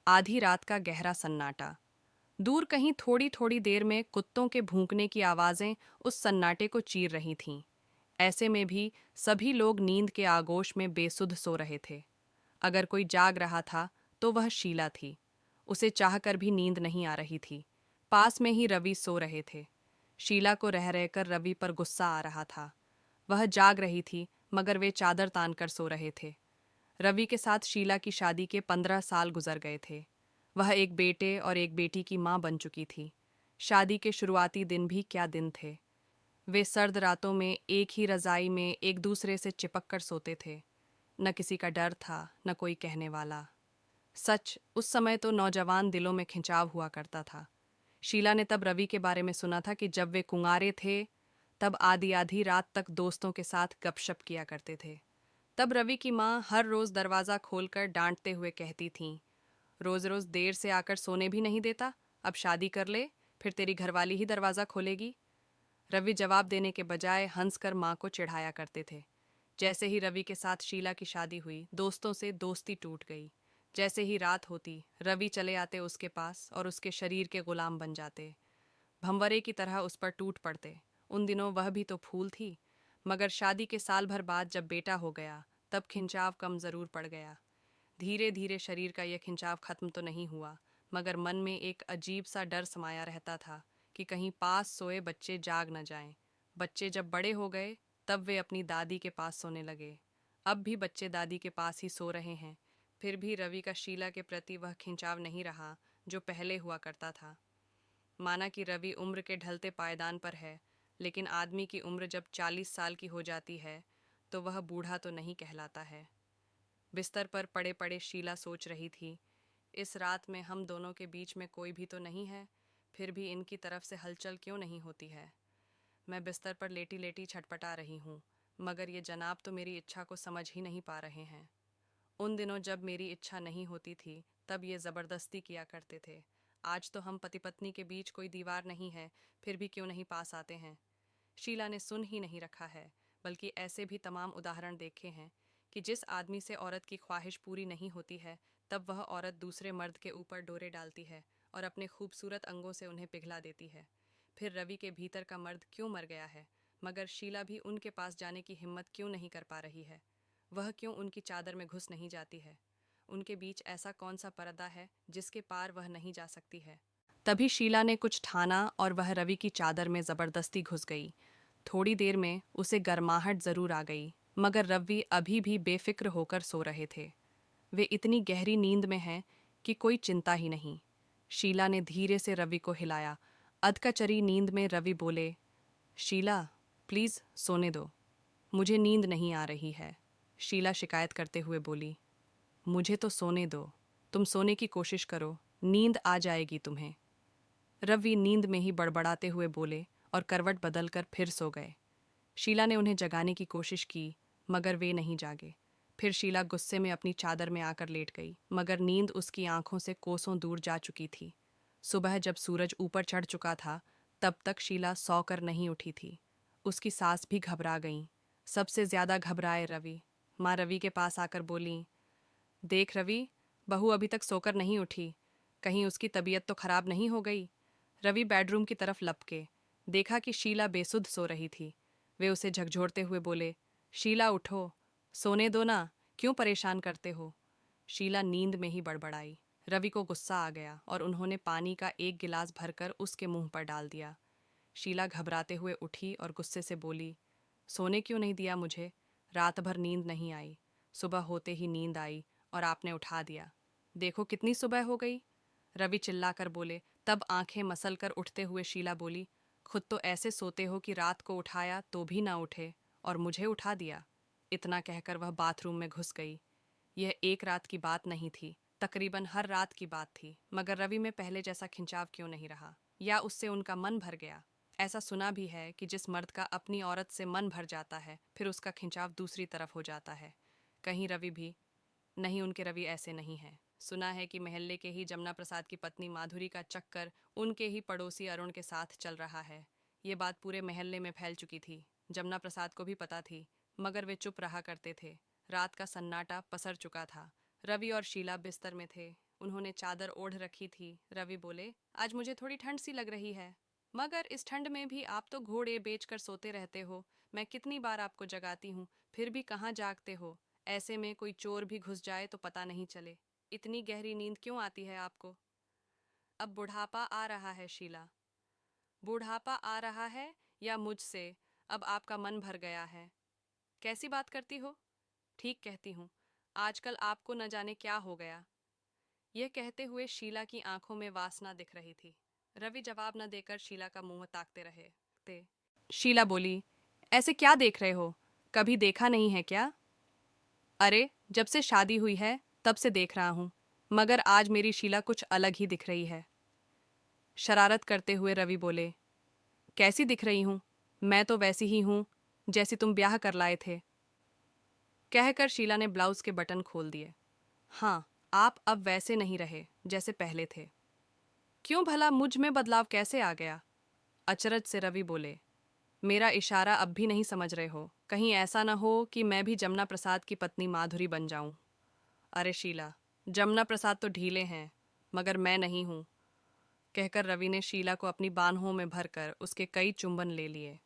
आधी रात का गहरा सन्नाटा। दूर कहीं थोड़ी थोड़ी देर में कुत्तों के भौंकने की आवाजें उस सन्नाटे को चीर रही थीं। ऐसे में भी सभी लोग नींद के आगोश में बेसुध सो रहे थे। अगर कोई जाग रहा था तो वह शीला थी। उसे चाहकर भी नींद नहीं आ रही थी। पास में ही रवि सो रहे थे। शीला को रह रहकर रवि पर गुस्सा आ रहा था। वह जाग रही थी मगर वे चादर तान कर सो रहे थे। रवि के साथ शीला की शादी के 15 साल गुजर गए थे। वह एक बेटे और एक बेटी की मां बन चुकी थी। शादी के शुरुआती दिन भी क्या दिन थे। वे सर्द रातों में एक ही रजाई में एक दूसरे से चिपक कर सोते थे। न किसी का डर था, न कोई कहने वाला। सच, उस समय तो नौजवान दिलों में खिंचाव हुआ करता था। शीला ने तब रवि के बारे में सुना था कि जब वे कुंवारे थे तब आधी आधी रात तक दोस्तों के साथ गपशप किया करते थे। तब रवि की माँ हर रोज दरवाज़ा खोलकर डांटते हुए कहती थीं, रोज रोज देर से आकर सोने भी नहीं देता, अब शादी कर ले, फिर तेरी घरवाली ही दरवाज़ा खोलेगी। रवि जवाब देने के बजाय हंसकर माँ को चिढ़ाया करते थे। जैसे ही रवि के साथ शीला की शादी हुई, दोस्तों से दोस्ती टूट गई। जैसे ही रात होती, रवि चले आते उसके पास और उसके शरीर के गुलाम बन जाते। भंवरे की तरह उस पर टूट पड़ते। उन दिनों वह भी तो फूल थी। मगर शादी के साल भर बाद जब बेटा हो गया, तब खिंचाव कम जरूर पड़ गया। धीरे धीरे शरीर का यह खिंचाव खत्म तो नहीं हुआ, मगर मन में एक अजीब सा डर समाया रहता था कि कहीं पास सोए बच्चे जाग न जाएं। बच्चे जब बड़े हो गए, तब वे अपनी दादी के पास सोने लगे। अब भी बच्चे दादी के पास ही सो रहे हैं। फिर भी रवि का शीला के प्रति वह खिंचाव नहीं रहा जो पहले हुआ करता था। माना कि रवि उम्र के ढलते पायदान पर है, लेकिन आदमी की उम्र जब 40 साल की हो जाती है तो वह बूढ़ा तो नहीं कहलाता है। बिस्तर पर पड़े पड़े शीला सोच रही थी, इस रात में हम दोनों के बीच में कोई भी तो नहीं है, फिर भी इनकी तरफ से हलचल क्यों नहीं होती है। मैं बिस्तर पर लेटी लेटी छटपटा रही हूँ, मगर ये जनाब तो मेरी इच्छा को समझ ही नहीं पा रहे हैं। उन दिनों जब मेरी इच्छा नहीं होती थी तब ये ज़बरदस्ती किया करते थे। आज तो हम पति पत्नी के बीच कोई दीवार नहीं है, फिर भी क्यों नहीं पास आते हैं। शीला ने सुन ही नहीं रखा है, बल्कि ऐसे भी तमाम उदाहरण देखे हैं कि जिस आदमी से औरत की ख्वाहिश पूरी नहीं होती है, तब वह औरत दूसरे मर्द के ऊपर डोरे डालती है और अपने खूबसूरत अंगों से उन्हें पिघला देती है। फिर रवि के भीतर का मर्द क्यों मर गया है, मगर शीला भी उनके पास जाने की हिम्मत क्यों नहीं कर पा रही है। वह क्यों उनकी चादर में घुस नहीं जाती है। उनके बीच ऐसा कौन सा पर्दा है जिसके पार वह नहीं जा सकती है। तभी शीला ने कुछ ठाना और वह रवि की चादर में जबरदस्ती घुस गई। थोड़ी देर में उसे गर्माहट जरूर आ गई, मगर रवि अभी भी बेफिक्र होकर सो रहे थे। वे इतनी गहरी नींद में हैं कि कोई चिंता ही नहीं। शीला ने धीरे से रवि को हिलाया। अधकचरी नींद में रवि बोले, शीला, प्लीज सोने दो, मुझे नींद नहीं आ रही है। शीला शिकायत करते हुए बोली, मुझे तो सोने दो, तुम सोने की कोशिश करो, नींद आ जाएगी तुम्हें। रवि नींद में ही बड़बड़ाते हुए बोले और करवट बदलकर फिर सो गए। शीला ने उन्हें जगाने की कोशिश की, मगर वे नहीं जागे। फिर शीला गुस्से में अपनी चादर में आकर लेट गई, मगर नींद उसकी आंखों से कोसों दूर जा चुकी थी। सुबह जब सूरज ऊपर चढ़ चुका था, तब तक शीला सोकर नहीं उठी थी। उसकी सास भी घबरा गईं। सबसे ज्यादा घबराए रवि। माँ रवि के पास आकर बोली, देख रवि, बहू अभी तक सोकर नहीं उठी, कहीं उसकी तबीयत तो खराब नहीं हो गई। रवि बेडरूम की तरफ लपके, देखा कि शीला बेसुध सो रही थी। वे उसे झकझोरते हुए बोले, शीला उठो, सोने दो ना, क्यों परेशान करते हो। शीला नींद में ही बड़बड़ाई। रवि को गुस्सा आ गया और उन्होंने पानी का एक गिलास भरकर उसके मुंह पर डाल दिया। शीला घबराते हुए उठी और गुस्से से बोली, सोने क्यों नहीं दिया मुझे, रात भर नींद नहीं आई, सुबह होते ही नींद आई और आपने उठा दिया। देखो कितनी सुबह हो गई। रवि चिल्लाकर बोले। तब आंखें मसल कर उठते हुए शीला बोली, खुद तो ऐसे सोते हो कि रात को उठाया तो भी ना उठे, और मुझे उठा दिया। इतना कहकर वह बाथरूम में घुस गई। यह एक रात की बात नहीं थी, तकरीबन हर रात की बात थी। मगर रवि में पहले जैसा खिंचाव क्यों नहीं रहा, या उससे उनका मन भर गया। ऐसा सुना भी है कि जिस मर्द का अपनी औरत से मन भर जाता है, फिर उसका खिंचाव दूसरी तरफ हो जाता है। कहीं रवि भी नहीं, उनके रवि ऐसे नहीं हैं। सुना है कि महल्ले के ही जमुना प्रसाद की पत्नी माधुरी का चक्कर उनके ही पड़ोसी अरुण के साथ चल रहा है। ये बात पूरे महल्ले में फैल चुकी थी। जमुना प्रसाद को भी पता थी, मगर वे चुप रहा करते थे। रात का सन्नाटा पसर चुका था। रवि और शीला बिस्तर में थे। उन्होंने चादर ओढ़ रखी थी। रवि बोले, आज मुझे थोड़ी ठंड सी लग रही है। मगर इस ठंड में भी आप तो घोड़े बेचकर सोते रहते हो। मैं कितनी बार आपको जगाती हूँ, फिर भी कहाँ जागते हो। ऐसे में कोई चोर भी घुस जाए तो पता नहीं चले। इतनी गहरी नींद क्यों आती है आपको? अब बुढ़ापा आ रहा है शीला। बुढ़ापा आ रहा है या मुझसे अब आपका मन भर गया है? कैसी बात करती हो? ठीक कहती हूँ। आजकल आपको न जाने क्या हो गया। यह कहते हुए शीला की आंखों में वासना दिख रही थी। रवि जवाब न देकर शीला का मुंह ताकते रहे थे। शीला बोली, ऐसे क्या देख रहे हो? कभी देखा नहीं है क्या? अरे, जब से शादी हुई है तब से देख रहा हूँ, मगर आज मेरी शीला कुछ अलग ही दिख रही है। शरारत करते हुए रवि बोले, कैसी दिख रही हूँ? मैं तो वैसी ही हूँ जैसी तुम ब्याह कर लाए थे। कहकर शीला ने ब्लाउज के बटन खोल दिए। हाँ, आप अब वैसे नहीं रहे जैसे पहले थे। क्यों भला, मुझ में बदलाव कैसे आ गया? अचरज से रवि बोले, मेरा इशारा अब भी नहीं समझ रहे हो? कहीं ऐसा न हो कि मैं भी जमुना प्रसाद की पत्नी माधुरी बन जाऊं। अरे शीला, जमुना प्रसाद तो ढीले हैं, मगर मैं नहीं हूं। कहकर रवि ने शीला को अपनी बाहों में भरकर उसके कई चुंबन ले लिए।